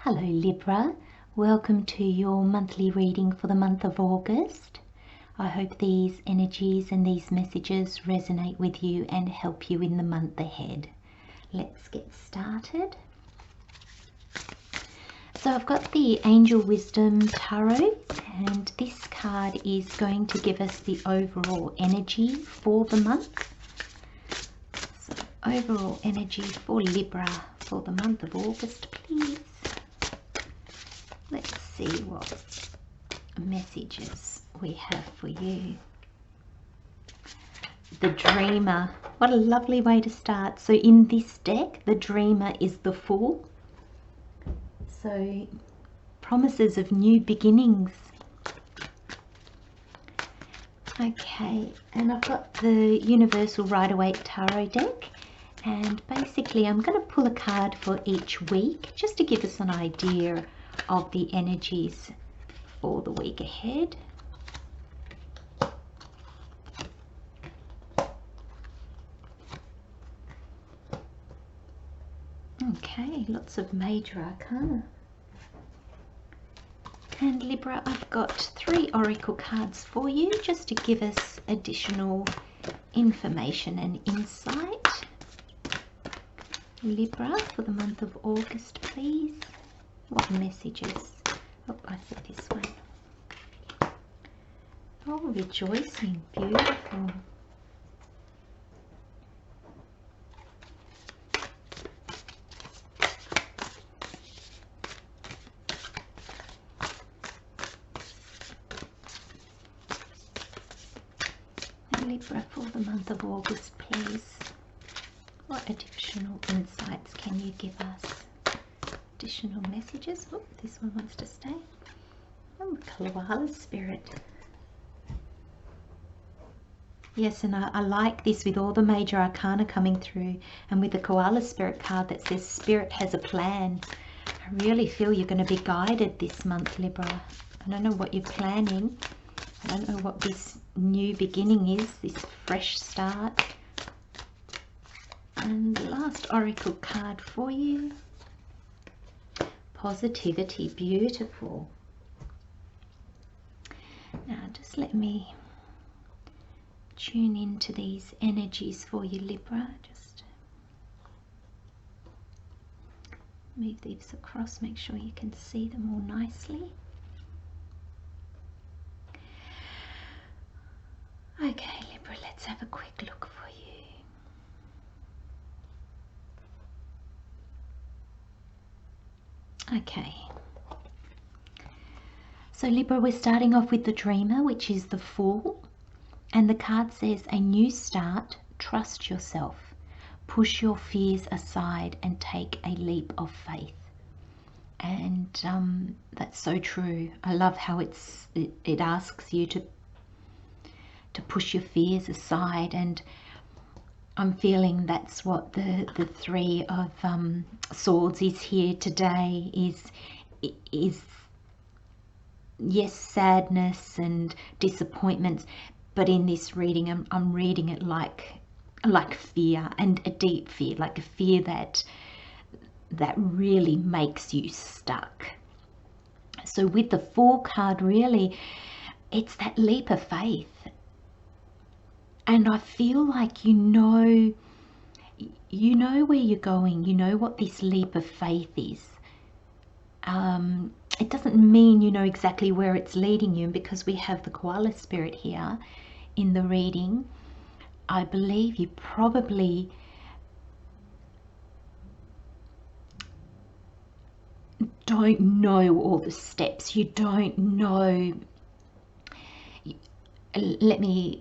Hello Libra, welcome to your monthly reading for the month of August. I hope these energies and these messages resonate with you and help you in the month ahead. Let's get started. So I've got the Angel Wisdom Tarot, and this card is going to give us the overall energy for the month. So overall energy for Libra for the month of August, please. Let's see what messages we have for you. The Dreamer. What a lovely way to start. So in this deck, the Dreamer is the Fool. So promises of new beginnings. Okay, and I've got the Universal Rider-Waite Tarot deck. And basically I'm going to pull a card for each week just to give us an idea of the energies for the week ahead. Okay, lots of major arcana. And Libra, I've got 3 oracle cards for you just to give us additional information and insight. Libra, for the month of August, please. What messages? Oh, I said this one. Oh, rejoicing. Beautiful. And Libra, for the month of August, please. What additional insights can you give us? Additional messages. Oh, this one wants to stay. Oh, Koala Spirit. Yes, and I like this with all the major arcana coming through, and with the Koala Spirit card that says Spirit has a plan. I really feel you're going to be guided this month, Libra. I don't know what you're planning. I don't know what this new beginning is, this fresh start. And the last oracle card for you. Positivity. Beautiful. Now just let me tune into these energies for you, Libra. Just move these across, make sure you can see them all nicely. Okay, Libra, let's have a quick look for you. Okay, so Libra, we're starting off with the Dreamer, which is the Fool, and the card says a new start, trust yourself, push your fears aside and take a leap of faith. And that's so true. I love how it asks you to push your fears aside, and I'm feeling that's what the 3 of Swords is here today, is yes, sadness and disappointments, but in this reading I'm reading it like fear, and a deep fear, like a fear that really makes you stuck. So with the Fool card, really it's that leap of faith. And I feel like you know where you're going, you know what this leap of faith is. It doesn't mean you know exactly where it's leading you, because we have the Koala Spirit here in the reading. I believe you probably don't know all the steps. You don't know.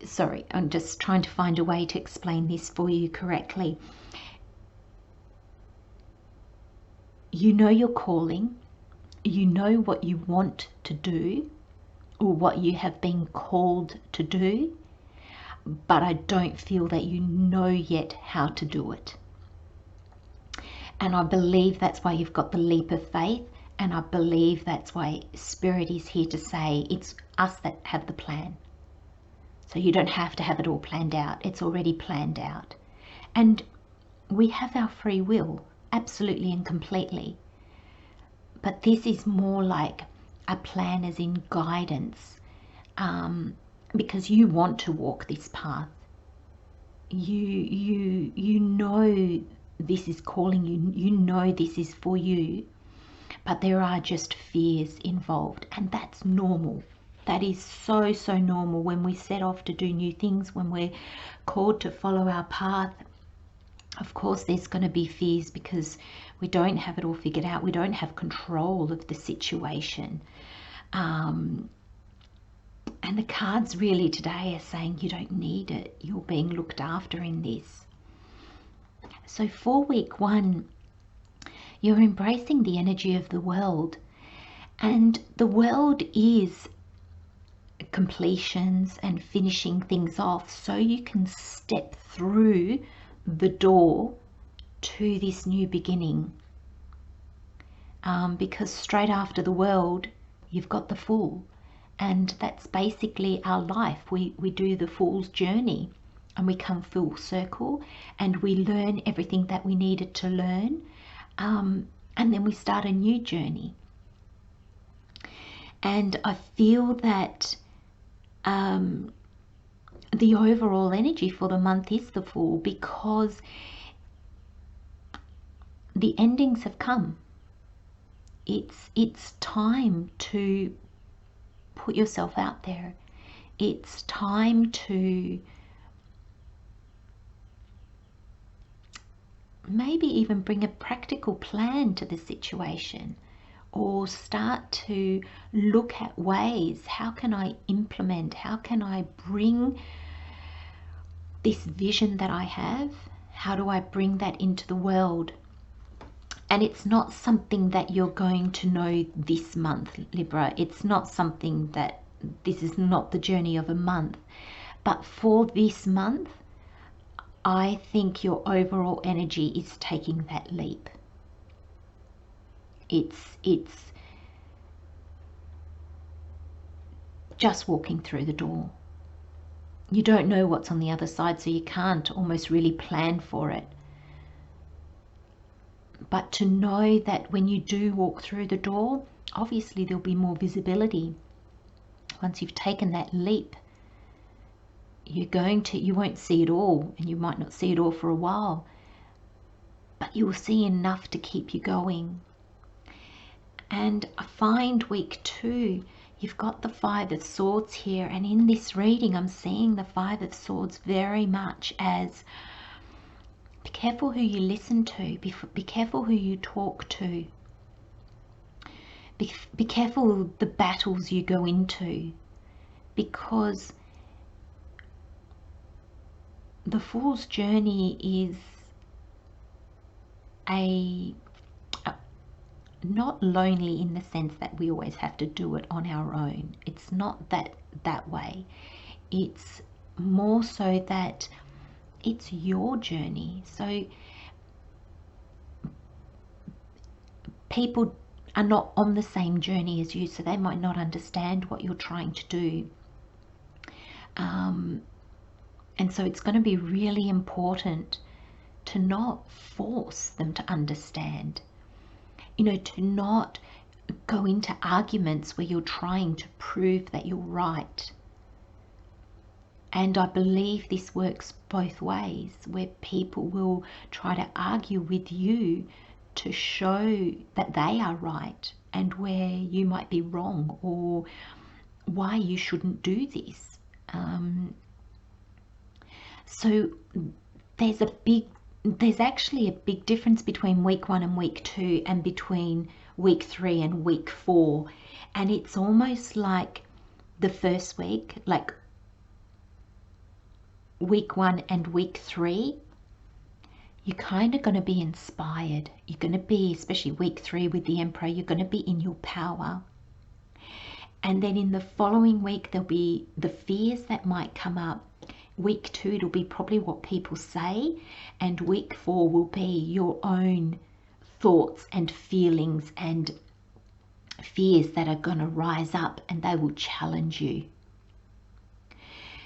Sorry, I'm just trying to find a way to explain this for you correctly. You know your calling, you know what you want to do, or what you have been called to do, but I don't feel that you know yet how to do it. And I believe that's why you've got the leap of faith, and I believe that's why Spirit is here to say it's us that have the plan. So you don't have to have it all planned out. It's already planned out. And we have our free will, absolutely and completely. but this is more like a plan, as in guidance, because you want to walk this path. You know this is calling you. You know this is for you, but there are just fears involved, and that's normal. That is so normal when we set off to do new things, when we're called to follow our path. Of course there's going to be fears because we don't have it all figured out. We don't have control of the situation. And the cards really today are saying you don't need it. You're being looked after in this. So for week 1, you're embracing the energy of the world. And the world is completions and finishing things off, so you can step through the door to this new beginning. Because straight after the world, you've got the Fool. And that's basically our life. We do the Fool's journey, and we come full circle, and we learn everything that we needed to learn. And then we start a new journey. And I feel that the overall energy for the month is the Fool, because the endings have come. It's time to put yourself out there. It's time to maybe even bring a practical plan to the situation, or start to look at ways, how can I implement, how can I bring this vision that I have, how do I bring that into the world? And it's not something that you're going to know this month, Libra. It's not something that, this is not the journey of a month. But for this month, I think your overall energy is taking that leap. It's just walking through the door. You don't know what's on the other side, so you can't almost really plan for it. But to know that when you do walk through the door, obviously there'll be more visibility. Once you've taken that leap, you won't see it all, and you might not see it all for a while, but you will see enough to keep you going. And I find week 2, you've got the 5 of Swords here, and in this reading I'm seeing the 5 of Swords very much as, be careful who you listen to, be careful who you talk to, be careful the battles you go into, because the Fool's journey is not lonely in the sense that we always have to do it on our own. It's not that way. It's more so that it's your journey. So people are not on the same journey as you, so they might not understand what you're trying to do. And so it's going to be really important to not force them to understand. You know, to not go into arguments where you're trying to prove that you're right. And I believe this works both ways, where people will try to argue with you to show that they are right, and where you might be wrong, or why you shouldn't do this. So there's actually a big difference between week 1 and week 2, and between week 3 and week 4. And it's almost like the first week, like week 1 and week 3, you're kind of going to be inspired. You're going to be, especially week 3 with the Emperor, you're going to be in your power. And then in the following week, there'll be the fears that might come up. Week 2, it'll be probably what people say. And week 4 will be your own thoughts and feelings and fears that are going to rise up, and they will challenge you.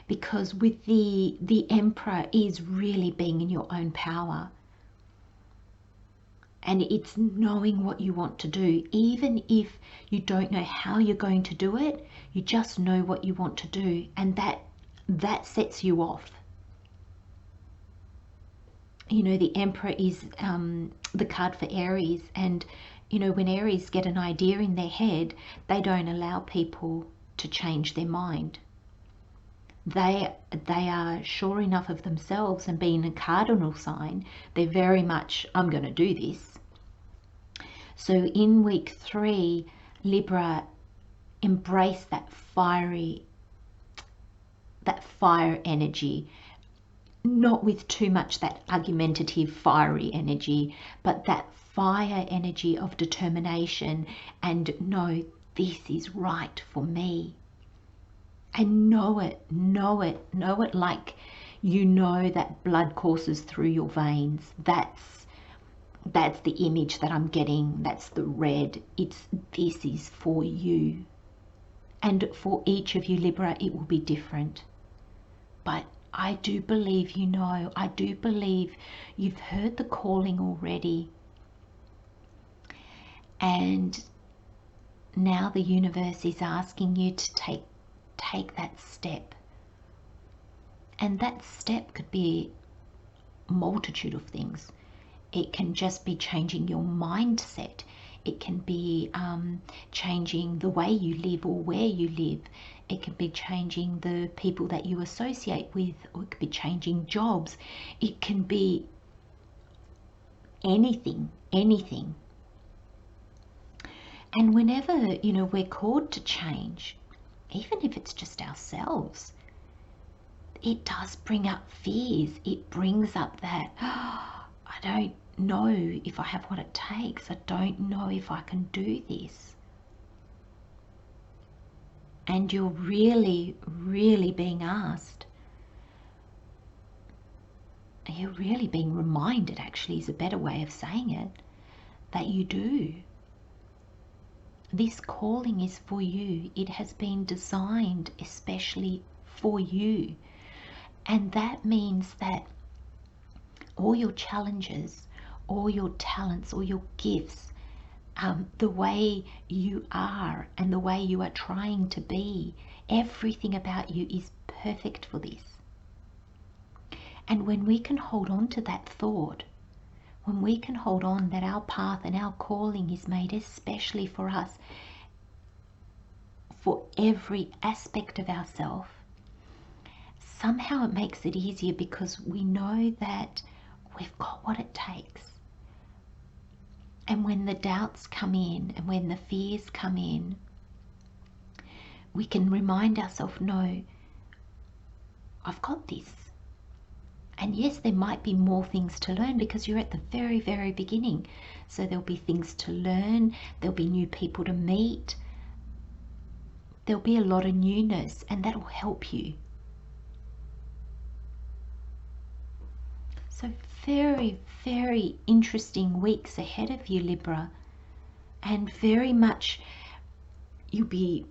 Because with the Emperor is really being in your own power. And it's knowing what you want to do. Even if you don't know how you're going to do it, you just know what you want to do, and that sets you off. You know, the Emperor is the card for Aries, and you know, when Aries get an idea in their head, they don't allow people to change their mind. They are sure enough of themselves, and being a cardinal sign, they're very much, I'm going to do this. So in week 3, Libra, embrace that fire energy, not with too much that argumentative fiery energy, but that fire energy of determination, and know this is right for me. And know it like you know that blood courses through your veins. That's the image that I'm getting. That's the red. This is for you. And for each of you, Libra, it will be different. But I do believe you know. I do believe you've heard the calling already. And now the universe is asking you to take that step. And that step could be a multitude of things. It can just be changing your mindset. It can be changing the way you live or where you live. It can be changing the people that you associate with, or it could be changing jobs. It can be anything. And whenever, you know, we're called to change, even if it's just ourselves, it does bring up fears. It brings up that, oh, I don't know if I have what it takes. I don't know if I can do this. And you're really, really being asked. You're really being reminded, actually, is a better way of saying it, that you do. This calling is for you. It has been designed especially for you. And that means that all your challenges, all your talents, all your gifts, the way you are and the way you are trying to be, everything about you is perfect for this. And when we can hold on to that thought, when we can hold on that our path and our calling is made especially for us, for every aspect of ourselves, somehow it makes it easier, because we know that we've got what it takes. And when the doubts come in and when the fears come in, we can remind ourselves, no, I've got this. And yes, there might be more things to learn, because you're at the very, very beginning. So there'll be things to learn. There'll be new people to meet. There'll be a lot of newness, and that'll help you. So very, very interesting weeks ahead of you, Libra. And very much you'll be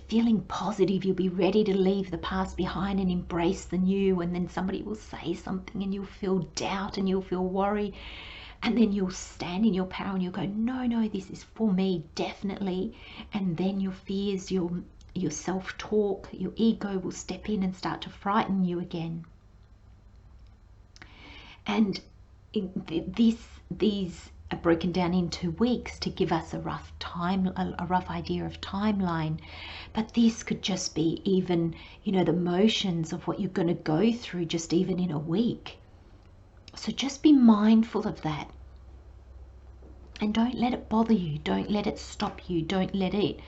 feeling positive. You'll be ready to leave the past behind and embrace the new. And then somebody will say something and you'll feel doubt and you'll feel worry. And then you'll stand in your power and you'll go, no, this is for me, definitely. And then your fears, your self-talk, your ego will step in and start to frighten you again. And these are broken down into weeks to give us a rough idea of timeline. But this could just be even, you know, the motions of what you're going to go through just even in a week. So just be mindful of that. And don't let it bother you. Don't let it stop you. Don't let it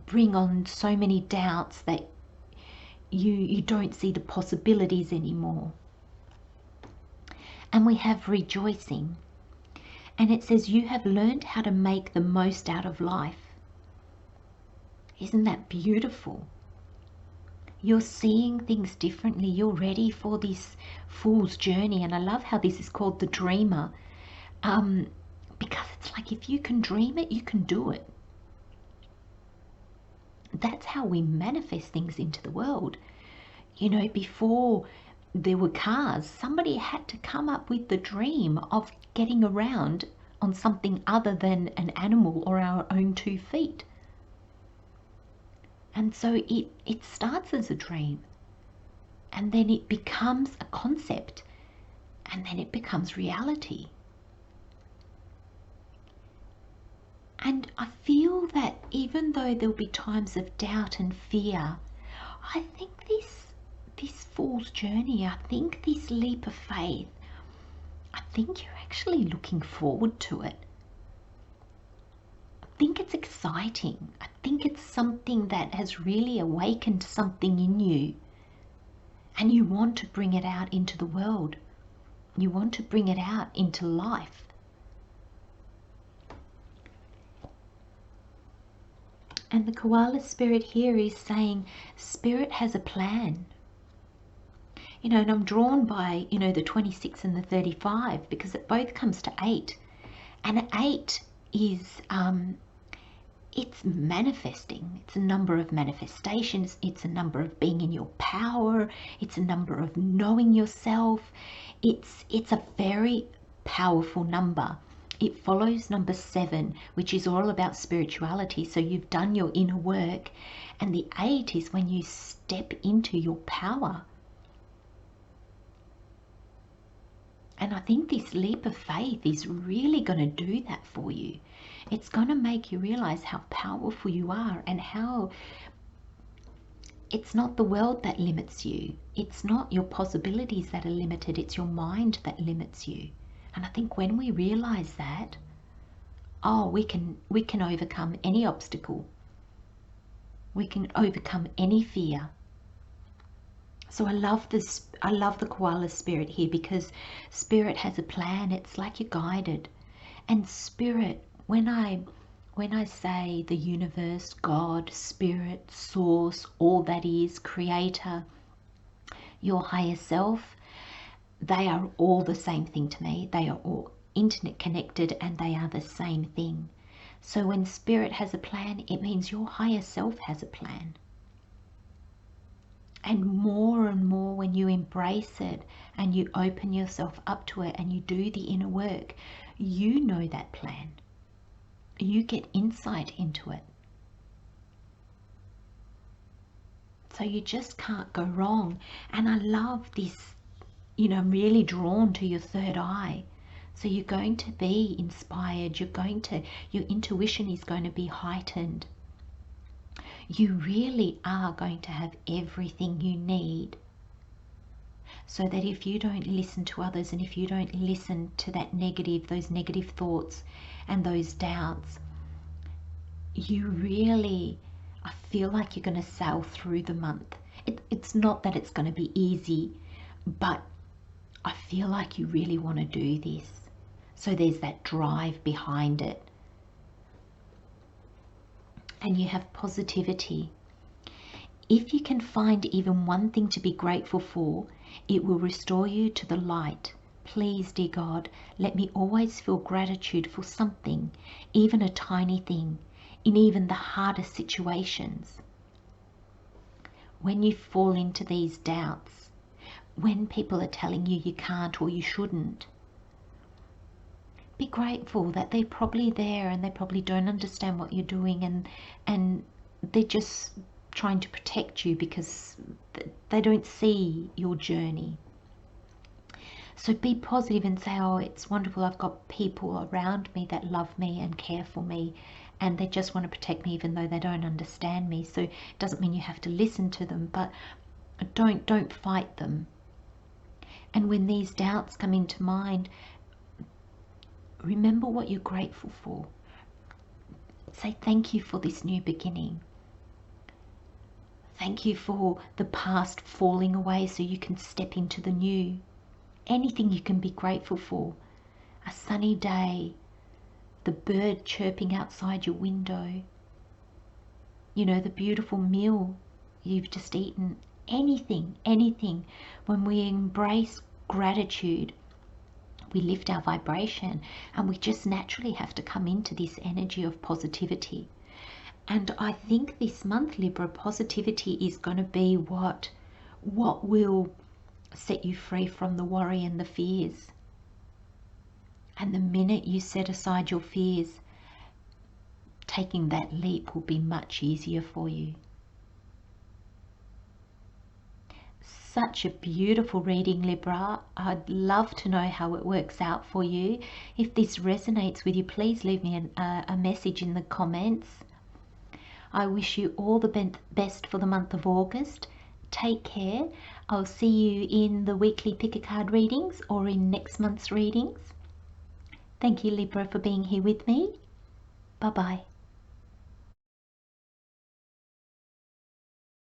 bring on so many doubts that you don't see the possibilities anymore. And we have rejoicing. And it says you have learned how to make the most out of life. Isn't that beautiful? You're seeing things differently. You're ready for this fool's journey. And I love how this is called the dreamer. Because it's like, if you can dream it, you can do it. That's how we manifest things into the world. You know, before there were cars. Somebody had to come up with the dream of getting around on something other than an animal or our own 2 feet. And so it starts as a dream, and then it becomes a concept, and then it becomes reality. And I feel that even though there'll be times of doubt and fear, I think this Fool's journey, I think this leap of faith, I think you're actually looking forward to it. I think it's exciting. I think it's something that has really awakened something in you, and you want to bring it out into the world. You want to bring it out into life. And the koala spirit here is saying spirit has a plan. You know, and I'm drawn by, you know, the 26 and the 35 because it both comes to 8. And 8 is, it's manifesting. It's a number of manifestations. It's a number of being in your power. It's a number of knowing yourself. It's a very powerful number. It follows number 7, which is all about spirituality. So you've done your inner work. And the 8 is when you step into your power. And I think this leap of faith is really going to do that for you. It's going to make you realize how powerful you are, and how it's not the world that limits you. It's not your possibilities that are limited. It's your mind that limits you. And I think when we realize that, oh, we can overcome any obstacle. We can overcome any fear. So I love this. I love the koala spirit here, because spirit has a plan. It's like you're guided. And spirit, when I say the universe, God, spirit, source, all that is, creator, your higher self, they are all the same thing to me. They are all internet connected, and they are the same thing. So when spirit has a plan, it means your higher self has a plan. And more when you embrace it and you open yourself up to it and you do the inner work, you know that plan. You get insight into it. So you just can't go wrong. And I love this, you know, I'm really drawn to your third eye. So you're going to be inspired. Your intuition is going to be heightened. You really are going to have everything you need, so that if you don't listen to others, and if you don't listen to those negative thoughts and those doubts, you really, I feel like you're going to sail through the month. It's not that it's going to be easy, but I feel like you really want to do this. So there's that drive behind it. And you have positivity. If you can find even one thing to be grateful for, it will restore you to the light. Please, dear God, let me always feel gratitude for something, even a tiny thing, in even the hardest situations. When you fall into these doubts, when people are telling you you can't or you shouldn't, be grateful that they're probably there, and they probably don't understand what you're doing, and they're just trying to protect you because they don't see your journey. So be positive and say, oh, it's wonderful, I've got people around me that love me and care for me, and they just want to protect me even though they don't understand me. So it doesn't mean you have to listen to them, but don't fight them. And when these doubts come into mind, remember what you're grateful for. Say thank you for this new beginning. Thank you for the past falling away so you can step into the new. Anything you can be grateful for. A sunny day, the bird chirping outside your window, you know, the beautiful meal you've just eaten. Anything. When we embrace gratitude, we lift our vibration, and we just naturally have to come into this energy of positivity. And I think this month, Libra, positivity is going to be what will set you free from the worry and the fears. And the minute you set aside your fears, taking that leap will be much easier for you. Such a beautiful reading, Libra. I'd love to know how it works out for you. If this resonates with you, please leave me a message in the comments. I wish you all the best for the month of August. Take care. I'll see you in the weekly pick-a-card readings or in next month's readings. Thank you, Libra, for being here with me. Bye-bye.